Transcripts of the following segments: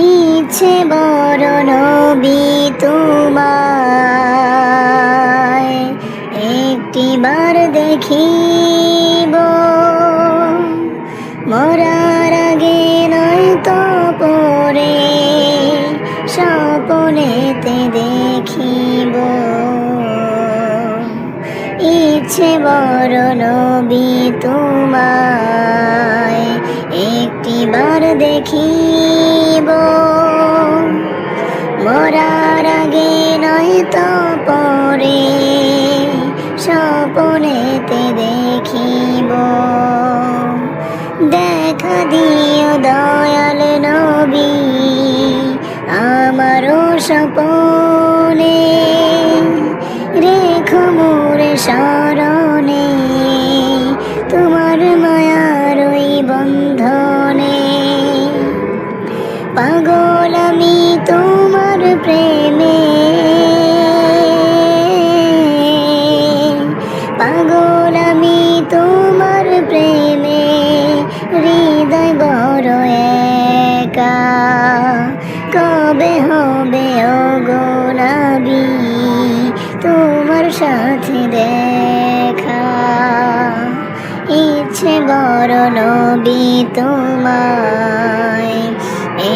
ইচ্ছে বড় নবী তোমায় একটিবার দেখিব, মরার আগে নয়তো পরে স্বপ্নেতে দেখিব। ইচ্ছে বড় নবী তোমায় একটিবার দেখিব, মরার আগে নয়তো পরে স্বপ্নেতে দেখিব। দেখা দিও দয়াল নবী আমারও স্বপনে, রেখো মোরে শরণে তোমার মায়ার ওই বন্ধনে। পাগল আমি তোমার প্রেমে, পাগল আমি তোমার প্রেমে, হৃদয় বড় একা। কবে হবে ওগো নবী তোমার সাথে দেখা? ইচ্ছে বড় নবী তোমায়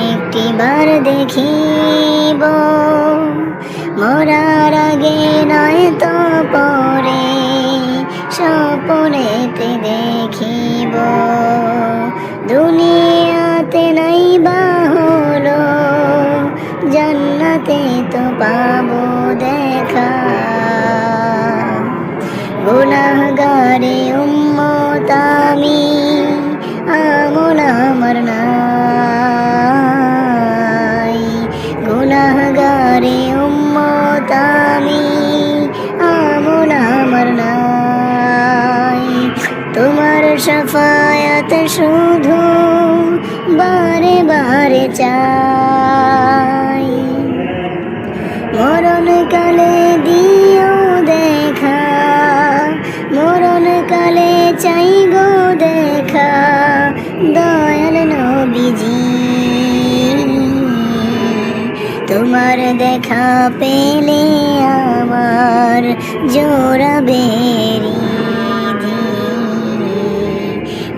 একটিবার দেখিব, মরার আগে নয়তো পরে স্বপ্নেতে দেখিব। দুনিয়াতে নাই বা হলো, জান্নাতে তো পাবো দেখা। গুনাহগারে উম্মত আমি, আমল আমার নাই। গুনাহগারে উম্মত আমি, আমল আমার নাই। তোমার শাফায়াত শুধু বারে বারে চাই, মরণকালে দিও দেখা, মরণকালে চাই গো দেখা দয়াল নবীজি। তোমার দেখা পেলে আমার জোড়াবে হৃদি,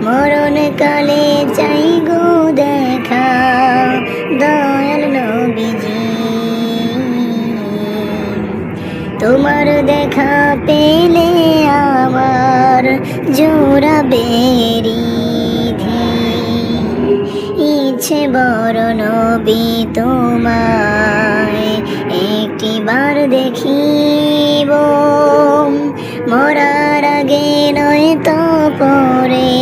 মরণকালে চাই গো দেখা দয়াল নবীজি। তোমার দেখা পেলে আমার জোড়াবে হৃদি। ইচ্ছে বড় নবী তোমায় একটিবার দেখিব, মরার আগে নয়তো পরে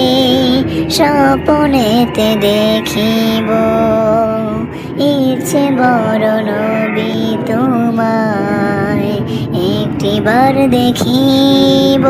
স্বপ্নেতে দেখিব। ইচ্ছে বড় নবী তোমায় একটিবার দেখিব।